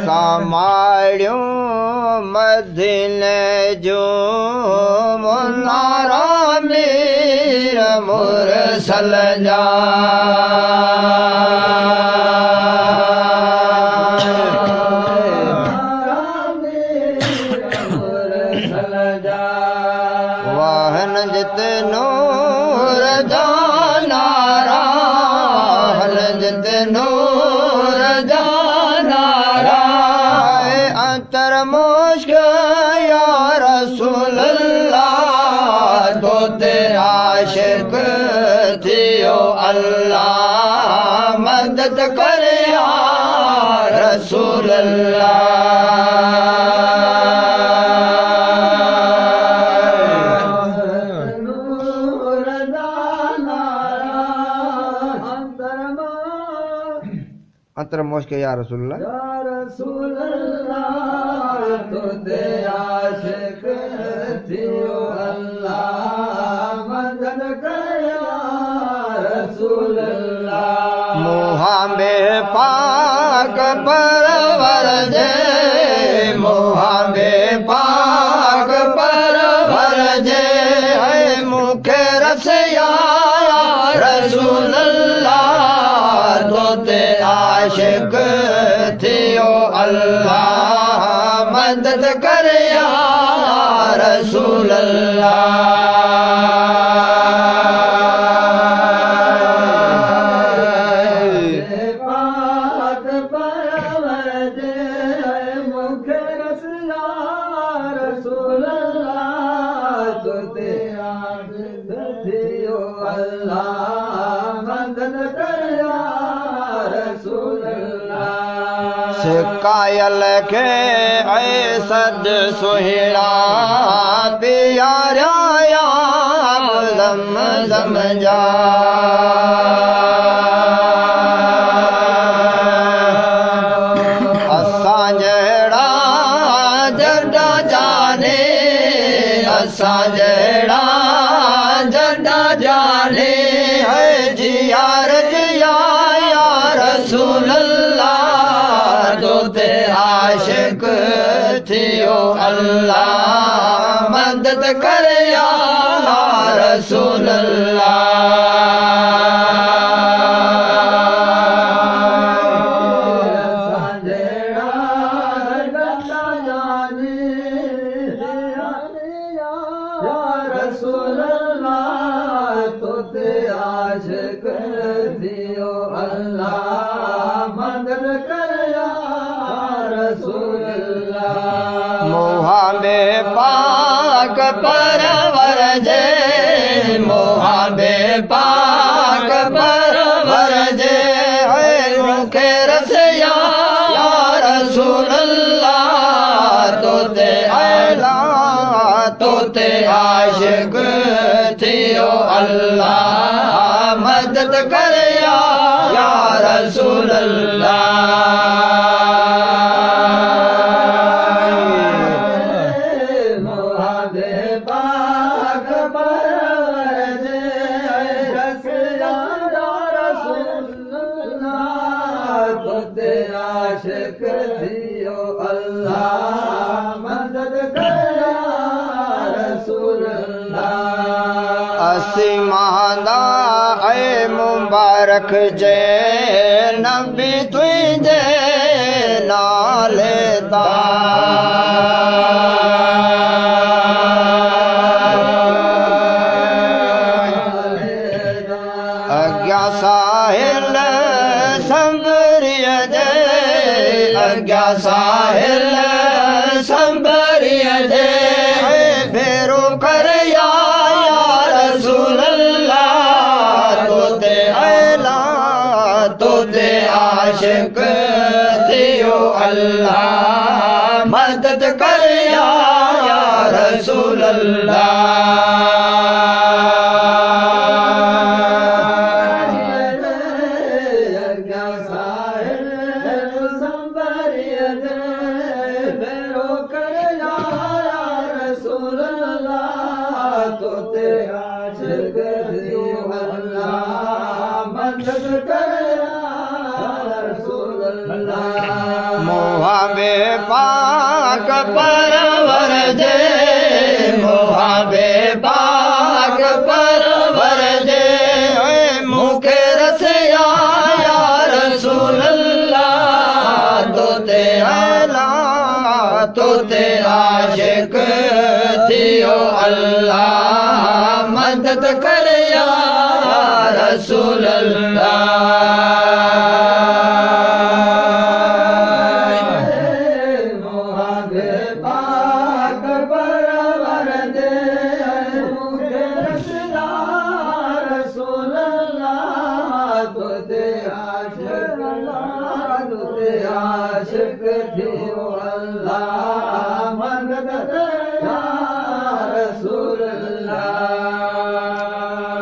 सामाड़ियूं मदीने जो मुनारा मीर मुरसल जा वाहन जिते नूर जानारा जिते नूर जानारा अंतर मुश्क या रसूल अल्लाह तो ते आशिक थियो अल्लाह मदद कर या रसूल अंतर मुश्क या रसूलुल्लाह तो ते आशिक थियो अल्लाह मदद कर या रसूलुल्लाह मुहम्मद पाक परवर जे मुहम्मद पाक परवर जे है मुखे रसिया रसूलुल्लाह तो ते आशिक थियो अल्लाह मदद कर या रसूल कायल के ऐ सद सुहिड़ा प्यारा ज़म जा असां जहिड़ा जॾा जाने असां जहिड़ा जॾा जाने है जियार जिया या रसूल ते आशिक थियो अल्लाह मदद कर या रसूल मुहम्मद पाक परवर जे मुहम्मद पाक परवर जे मुखे रसिया रसूलुल्लाह तो ते अल्लाह तो ते आशिक थियो अल्लाह मदद कर या रसूलुल्लाह असीमांदा ऐ मुबारक जे नबी तुझे नाले दा अज्ञा साहिल संबरिय जे अज्ञा साहिल संबरिय जे फेरो कर या आशिक थियो अल्लाह मदद कर या रसूल मोहाबे पाक परवर जे मोहाबे पाक परवर जे मुखे रसिया या रसूल अल्लाह तोते आला तोते आशिक थियो अल्लाह मदद कर या रसूल अल्लाह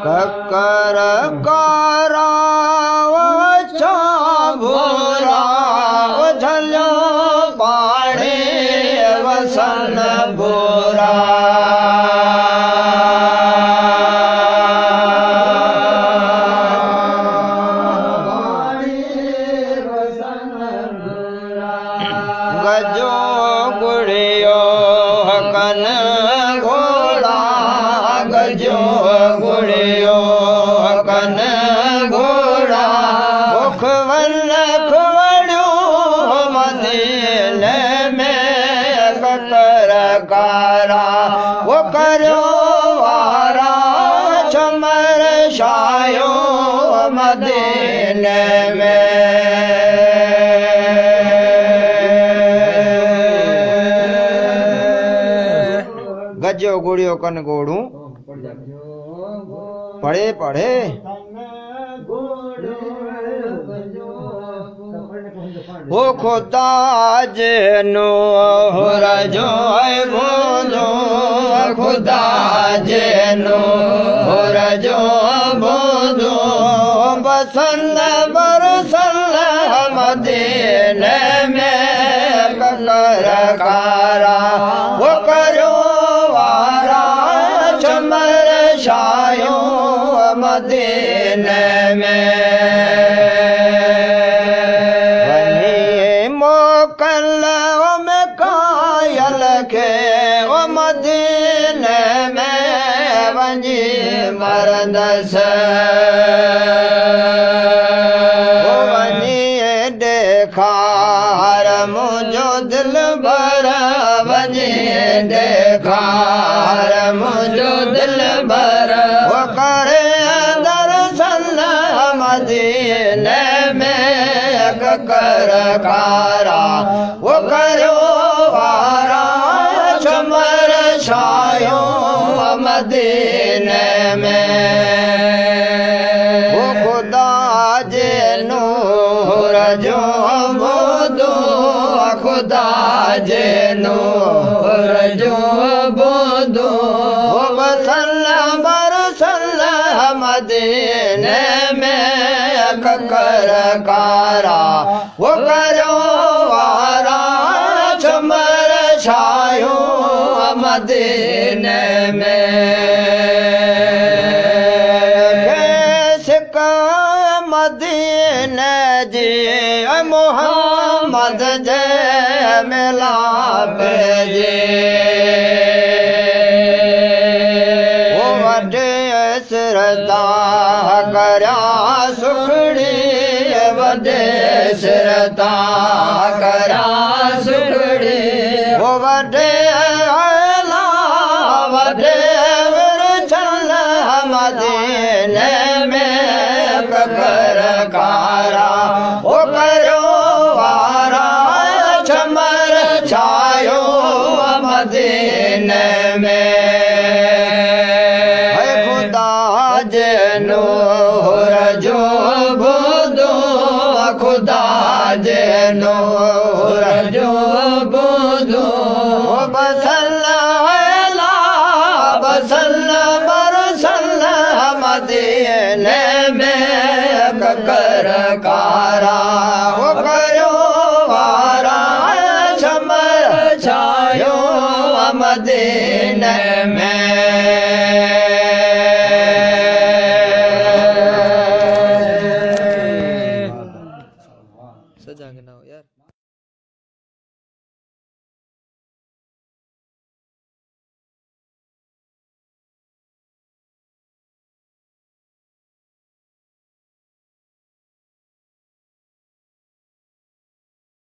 ककर कराव भोरा झलो पाणी वसन भोरा गजो गुड़ियो हकन घोड़ा गजो गुड़ियो हकन घोड़ा मुखवन खवड़ो मदीने में ककर कारा वो करो वारा चमर शायो मदीने में गजो गुड़ियो कन गोड़ू पढ़े पढ़े हो खुदा जेनो रजो बोलो खुदा जेनो रजो बोलो बसंत बरसल मदीने में ककर कारा वो करो चमर शायो मदीने में वही मोकल में कायल के वो मदीने में वही मरदस वही देखार मुझो दिल भर वही देखार मुझो दिल भर वो करे दर्शन मदीने में ककर कारा वो करो वारा चमर शायो मदीने में वो खुदा जे नूर जो बोदो खुदा जे नूर जो बोदो मदीने में ककर कारा वो करो वारा चमर छायो मदीने में कैसे मदीने जी मोहम्मद जय मिला भेजे सिरता करया सुखड़ी वडे सिरता करया सुखड़ी वो वडे आला वडे विरचल मदीने में ककर कारा वो करो वारा चमर छायो मदीने में नूर जो बोदो खुदा जे नूर जो बोदो बसल बसल बरसल मदीने में ककर कारा वो करो वारा चमर छायो मदीने में ना हो यार।